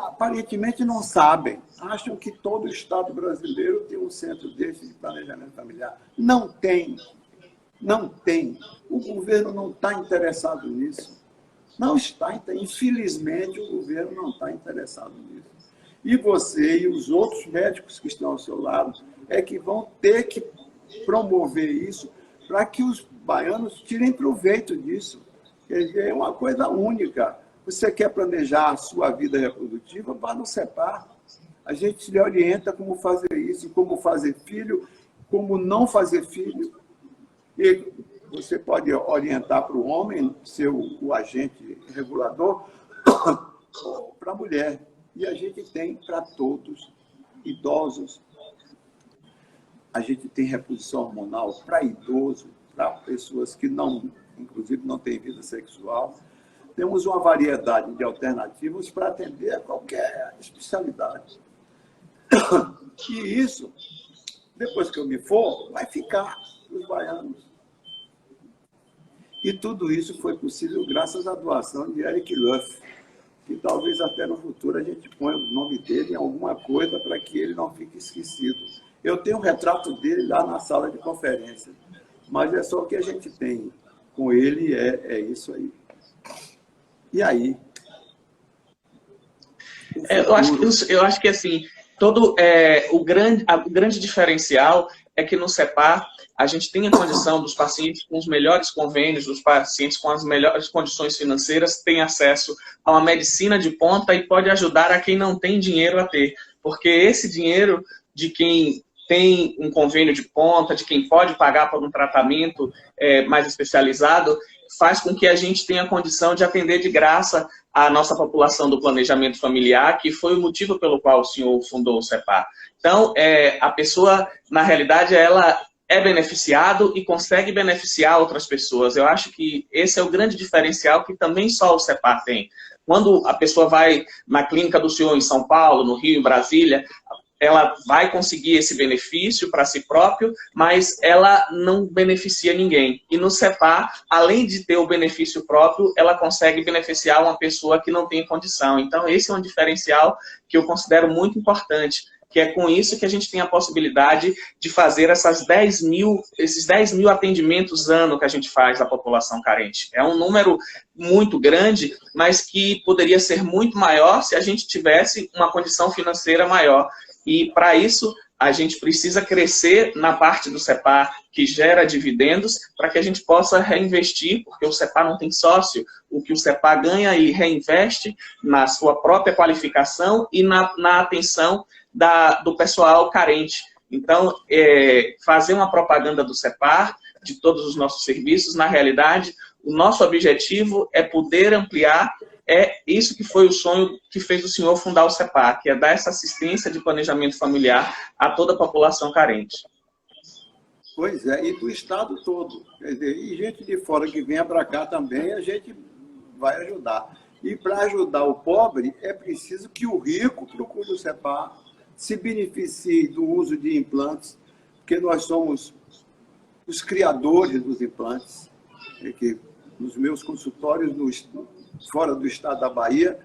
aparentemente não sabem. Acham que todo estado brasileiro tem um centro desse de planejamento familiar. Não tem. Não tem. O governo não está interessado nisso. Não está. Infelizmente, o governo não está interessado nisso. E você e os outros médicos que estão ao seu lado é que vão ter que promover isso para que os baianos tirem proveito disso. Quer dizer, é uma coisa única. Você quer planejar a sua vida reprodutiva, vá no CEPAR. A gente lhe orienta como fazer isso, como fazer filho, como não fazer filho. E você pode orientar para o homem, ser o agente regulador, ou para a mulher. E a gente tem para todos, idosos. A gente tem reposição hormonal para idoso, para pessoas que não, inclusive, não têm vida sexual. Temos uma variedade de alternativas para atender a qualquer especialidade. E isso, depois que eu me for, vai ficar os baianos. E tudo isso foi possível graças à doação de Eric Luff, que talvez até no futuro a gente ponha o nome dele em alguma coisa para que ele não fique esquecido. Eu tenho um retrato dele lá na sala de conferência, mas é só o que a gente tem com ele, é isso aí. E aí? Eu acho que assim, o grande diferencial é que no CEPAR a gente tem a condição dos pacientes com os melhores convênios, dos pacientes com as melhores condições financeiras, têm acesso a uma medicina de ponta e pode ajudar a quem não tem dinheiro a ter. Porque esse dinheiro de quem tem um convênio de ponta, de quem pode pagar por um tratamento mais especializado, faz com que a gente tenha a condição de atender de graça a nossa população do planejamento familiar, que foi o motivo pelo qual o senhor fundou o CEPAR. Então, a pessoa, na realidade, ela é beneficiado e consegue beneficiar outras pessoas. Eu acho que esse é o grande diferencial que também só o CEPAR tem. Quando a pessoa vai na clínica do senhor em São Paulo, no Rio, em Brasília, ela vai conseguir esse benefício para si próprio, mas ela não beneficia ninguém. E no CEPAR, além de ter o benefício próprio, ela consegue beneficiar uma pessoa que não tem condição. Então, esse é um diferencial que eu considero muito importante, que é com isso que a gente tem a possibilidade de fazer esses 10 mil atendimentos ano que a gente faz à população carente. É um número muito grande, mas que poderia ser muito maior se a gente tivesse uma condição financeira maior. E, para isso, a gente precisa crescer na parte do CEPAR que gera dividendos para que a gente possa reinvestir, porque o CEPAR não tem sócio. O que o CEPAR ganha, ele reinveste na sua própria qualificação e na atenção do pessoal carente. Então, fazer uma propaganda do CEPAR, de todos os nossos serviços, na realidade, o nosso objetivo é poder ampliar. É isso que foi o sonho que fez o senhor fundar o CEPAR, que é dar essa assistência de planejamento familiar a toda a população carente. Pois é, e do estado todo. Quer dizer, e gente de fora que venha para cá também, a gente vai ajudar. E para ajudar o pobre, é preciso que o rico procure o CEPAR, se beneficie do uso de implantes, porque nós somos os criadores dos implantes, que nos meus consultórios fora do estado da Bahia,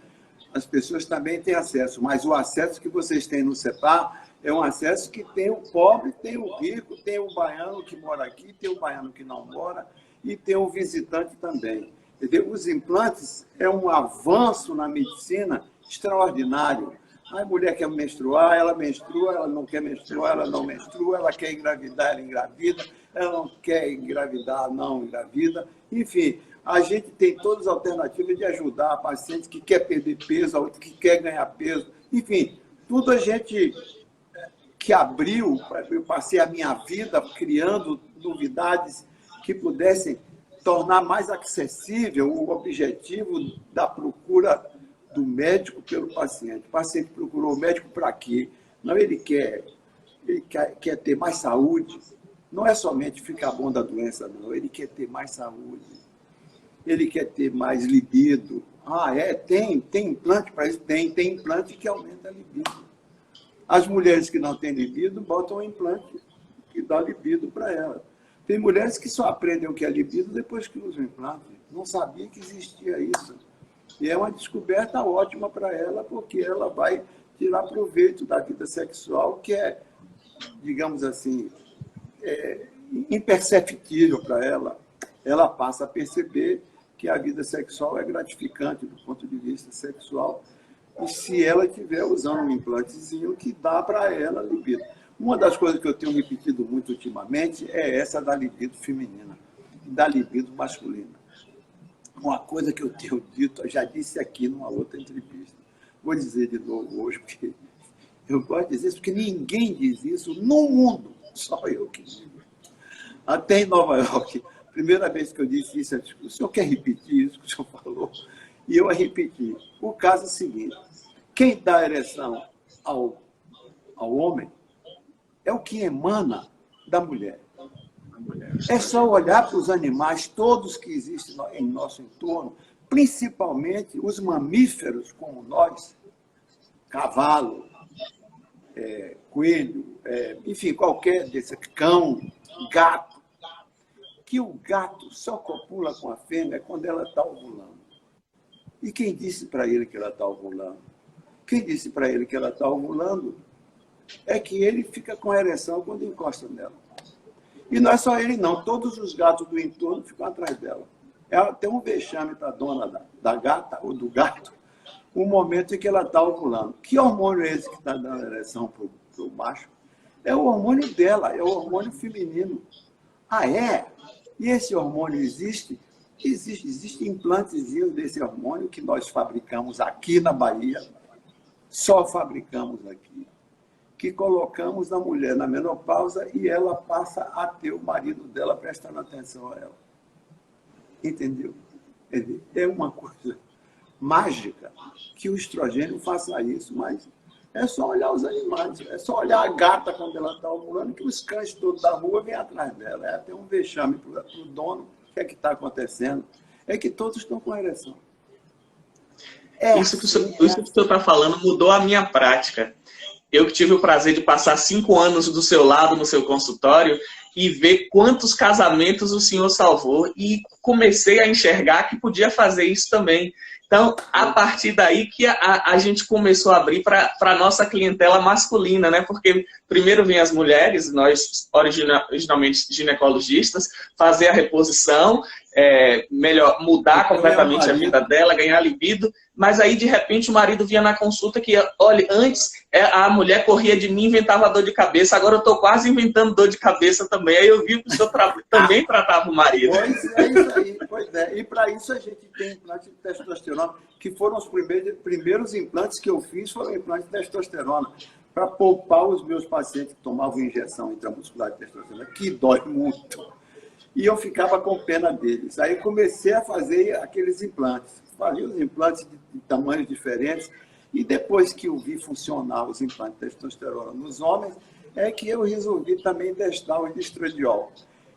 as pessoas também têm acesso, mas o acesso que vocês têm no CEPAR é um acesso que tem o pobre, tem o rico, tem o baiano que mora aqui, tem o baiano que não mora e tem o visitante também. Entendeu? Os implantes é um avanço na medicina extraordinário. A mulher quer menstruar, ela não quer menstruar, ela não menstrua, ela quer engravidar, ela engravida, ela não quer engravidar, não engravida. Enfim, a gente tem todas as alternativas de ajudar a paciente que quer perder peso, a outra que quer ganhar peso. Enfim, tudo a gente que abriu, eu passei a minha vida criando novidades que pudessem tornar mais acessível o objetivo da procura do médico pelo paciente. O paciente procurou o médico para quê? Não, ele quer ter mais saúde. Não é somente ficar bom da doença, não. Ele quer ter mais saúde. Ele quer ter mais libido. Tem implante para isso? Tem implante que aumenta a libido. As mulheres que não têm libido botam um implante que dá libido para ela. Tem mulheres que só aprendem o que é libido depois que usam implante. Não sabia que existia isso. E é uma descoberta ótima para ela, porque ela vai tirar proveito da vida sexual, que é, digamos assim, imperceptível para ela. Ela passa a perceber que a vida sexual é gratificante do ponto de vista sexual, e se ela estiver usando um implantezinho que dá para ela libido. Uma das coisas que eu tenho repetido muito ultimamente é essa da libido feminina, da libido masculina. Uma coisa que eu tenho dito, eu já disse aqui numa outra entrevista, vou dizer de novo hoje, porque eu gosto de dizer isso, porque ninguém diz isso no mundo, só eu que digo. Até em Nova York, primeira vez que eu disse isso, o senhor quer repetir isso que o senhor falou? E eu a repeti. O caso é o seguinte, quem dá ereção ao homem é o que emana da mulher. É só olhar para os animais, todos que existem em nosso entorno, principalmente os mamíferos como nós, cavalo, coelho, enfim, qualquer desse, cão, gato, que o gato só copula com a fêmea quando ela está ovulando. E quem disse para ele que ela está ovulando? Quem disse para ele que ela está ovulando é que ele fica com a ereção quando encosta nela. E não é só ele, não. Todos os gatos do entorno ficam atrás dela. Ela tem um vexame para a dona da gata ou do gato o momento em que ela está ovulando. Que hormônio é esse que está dando ereção para o macho? É o hormônio dela, é o hormônio feminino. Ah, é? E esse hormônio existe? Existe implantezinho desse hormônio que nós fabricamos aqui na Bahia, só fabricamos aqui, que colocamos na mulher na menopausa e ela passa a ter o marido dela prestando atenção a ela. Entendeu? É uma coisa mágica que o estrogênio faça isso, mas é só olhar os animais, é só olhar a gata quando ela está ovulando, que os cães todos da rua vêm atrás dela. É até um vexame para o dono. O que está acontecendo? É que todos estão com ereção. Isso que o senhor está falando mudou a minha prática. Eu que tive o prazer de passar 5 anos do seu lado no seu consultório e ver quantos casamentos o senhor salvou e comecei a enxergar que podia fazer isso também. Então, a partir daí que a gente começou a abrir para a nossa clientela masculina, né? Porque primeiro vem as mulheres, nós originalmente ginecologistas, fazer a reposição, melhor, mudar completamente a vida dela, ganhar libido, mas aí de repente o marido vinha na consulta que, olha, antes a mulher corria de mim e inventava dor de cabeça, agora eu estou quase inventando dor de cabeça também. Aí eu vi que o senhor também tratava o marido. Pois é, isso aí, pois é. E para isso a gente tem implante de testosterona, que foram os primeiros implantes que eu fiz, foram implantes de testosterona, para poupar os meus pacientes que tomavam injeção intramuscular de testosterona, que dói muito. E eu ficava com pena deles. Aí comecei a fazer aqueles implantes. Fazia os implantes de tamanhos diferentes. E depois que eu vi funcionar os implantes de testosterona nos homens, é que eu resolvi também testar o estradiol.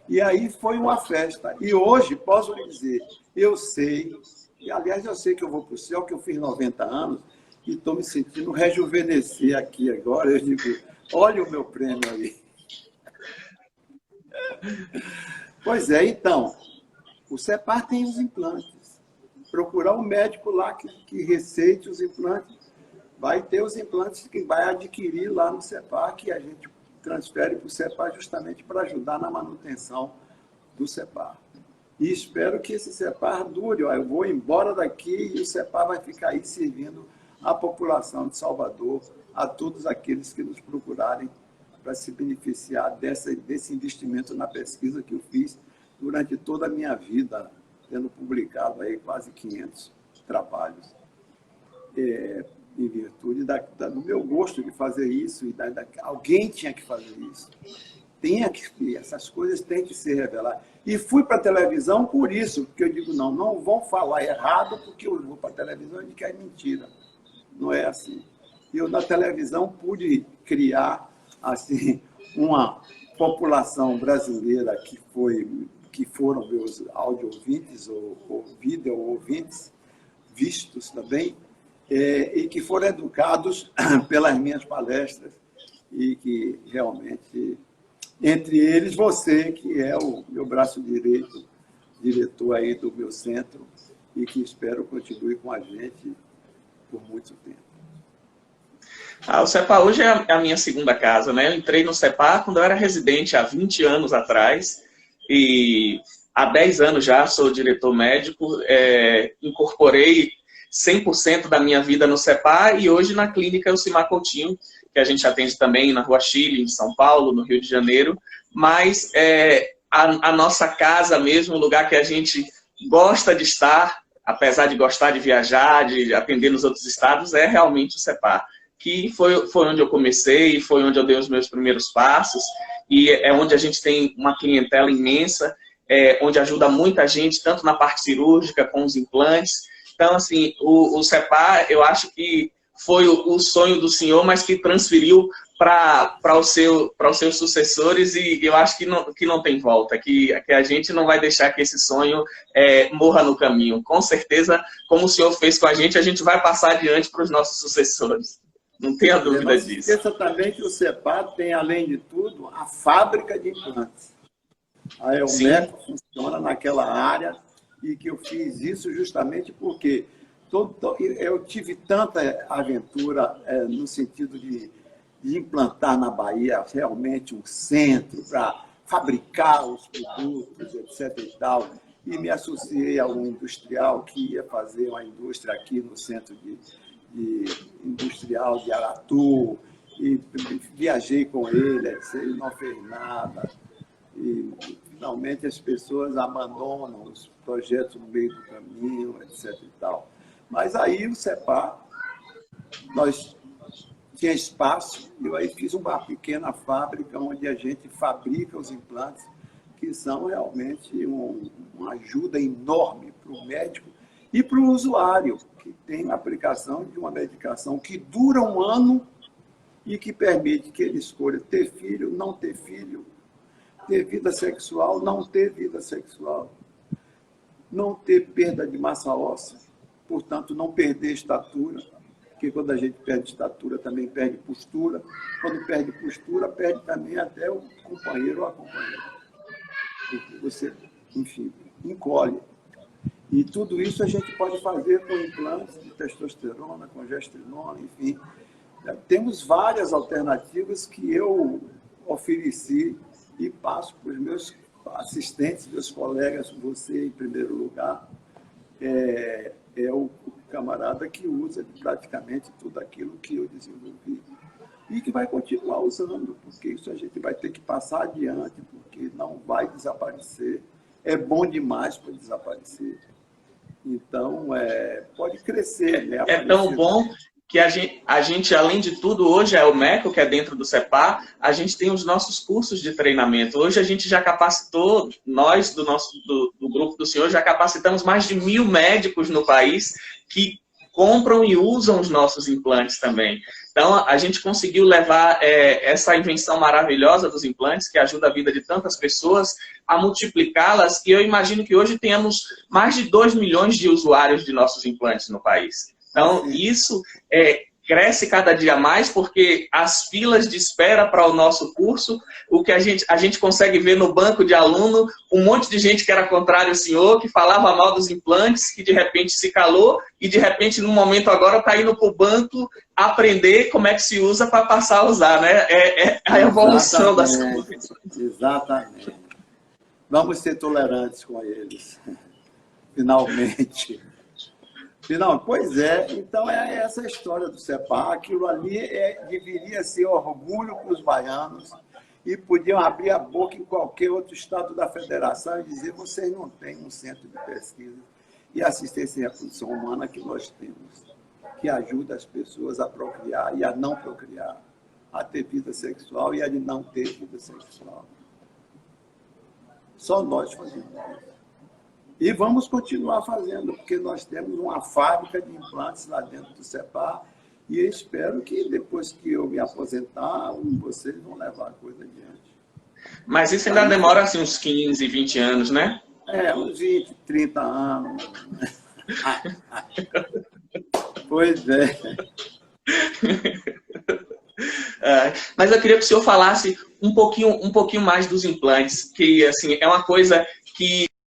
E aí foi uma festa. E hoje, posso lhe dizer, eu sei, e aliás eu sei que eu vou para o céu, que eu fiz 90 anos, e estou me sentindo rejuvenescer aqui agora. Eu digo, olha o meu prêmio aí. Pois é, então, o CEPAR tem os implantes. Procurar um médico lá que receite os implantes, vai ter os implantes que vai adquirir lá no CEPAR, que a gente transfere para o CEPAR justamente para ajudar na manutenção do CEPAR. E espero que esse CEPAR dure. Ó, eu vou embora daqui e o CEPAR vai ficar aí servindo a população de Salvador, a todos aqueles que nos procurarem para se beneficiar desse investimento na pesquisa que eu fiz durante toda a minha vida, tendo publicado aí quase 500 trabalhos, em virtude do meu gosto de fazer isso, e alguém tinha que fazer isso. Essas coisas têm que ser reveladas. E fui para a televisão por isso, porque eu digo, não vão falar errado, porque eu vou para a televisão e digo que é mentira. Não é assim. Eu, na televisão, pude criar assim, uma população brasileira que foram meus áudio-ouvintes ou vídeo-ouvintes, vistos também, e que foram educados pelas minhas palestras e que realmente, entre eles, você, que é o meu braço direito, diretor aí do meu centro, e que espero continue com a gente por muito tempo. O CEPAR hoje é a minha segunda casa, né? Eu entrei no CEPAR quando eu era residente, há 20 anos atrás, e há 10 anos já sou diretor médico, incorporei 100% da minha vida no CEPAR e hoje na clínica Elcimar Coutinho, que a gente atende também na Rua Chile, em São Paulo, no Rio de Janeiro, mas a nossa casa mesmo, o lugar que a gente gosta de estar, apesar de gostar de viajar, de atender nos outros estados, é realmente o CEPAR, que foi onde eu comecei, foi onde eu dei os meus primeiros passos, e é onde a gente tem uma clientela imensa, onde ajuda muita gente, tanto na parte cirúrgica, com os implantes. Então, assim, o CEPAR, eu acho que foi o sonho do senhor, mas que transferiu para os seus sucessores, e eu acho que não tem volta, que a gente não vai deixar que esse sonho morra no caminho. Com certeza, como o senhor fez com a gente vai passar adiante para os nossos sucessores. Não tenha dúvida disso. Não esqueça também que o CEPAR tem, além de tudo, a fábrica de implantes. A Elmeco funciona naquela área e que eu fiz isso justamente porque eu tive tanta aventura no sentido de implantar na Bahia realmente um centro para fabricar os produtos, etc. e tal, e me associei a um industrial que ia fazer uma indústria aqui no centro industrial de Aratu, e viajei com ele, ele não fez nada. E, finalmente, as pessoas abandonam os projetos no meio do caminho, etc. e tal. Mas aí o CEPAR, nós tinha espaço, eu aí fiz uma pequena fábrica onde a gente fabrica os implantes, que são realmente uma ajuda enorme para o médico e para o usuário, que tem a aplicação de uma medicação que dura um ano e que permite que ele escolha ter filho, não ter filho, ter vida sexual, não ter vida sexual, não ter perda de massa óssea, portanto, não perder estatura, porque quando a gente perde estatura, também perde postura. Quando perde postura, perde também até o companheiro ou a companheira. Porque você, enfim, encolhe. E tudo isso a gente pode fazer com implantes de testosterona, com gestrinona, enfim. Temos várias alternativas que eu ofereci e passo para os meus assistentes, meus colegas, você em primeiro lugar, é o camarada que usa praticamente tudo aquilo que eu desenvolvi e que vai continuar usando, porque isso a gente vai ter que passar adiante, porque não vai desaparecer. É bom demais para desaparecer. Então, pode crescer. Né? É tão bom que a gente, além de tudo, hoje é o MECO, que é dentro do CEPAR, a gente tem os nossos cursos de treinamento. Hoje a gente já capacitou, nós do grupo do senhor, já capacitamos mais de 1000 médicos no país que compram e usam os nossos implantes também. Então, a gente conseguiu levar essa invenção maravilhosa dos implantes, que ajuda a vida de tantas pessoas, a multiplicá-las, e eu imagino que hoje tenhamos mais de 2 milhões de usuários de nossos implantes no país. Então, isso cresce cada dia mais, porque as filas de espera para o nosso curso, o que a gente consegue ver no banco de aluno, um monte de gente que era contrário ao senhor, que falava mal dos implantes, que de repente se calou, e de repente, no momento agora, está indo para o banco aprender como é que se usa para passar a usar, né? É a evolução das coisas. Exatamente. Vamos ser tolerantes com eles, finalmente. Não, pois é, então é essa a história do CEPAR. Aquilo ali deveria ser orgulho para os baianos e podiam abrir a boca em qualquer outro estado da federação e dizer: vocês não têm um centro de pesquisa e assistência em reprodução humana que nós temos, que ajuda as pessoas a procriar e a não procriar, a ter vida sexual e a de não ter vida sexual. Só nós fazemos isso. E vamos continuar fazendo, porque nós temos uma fábrica de implantes lá dentro do CEPAR e eu espero que depois que eu me aposentar, vocês vão levar a coisa adiante. Mas isso ainda demora assim, uns 15, 20 anos, né? Uns 20, 30 anos. Pois é. Mas eu queria que o senhor falasse um pouquinho mais dos implantes, que assim, é uma coisa que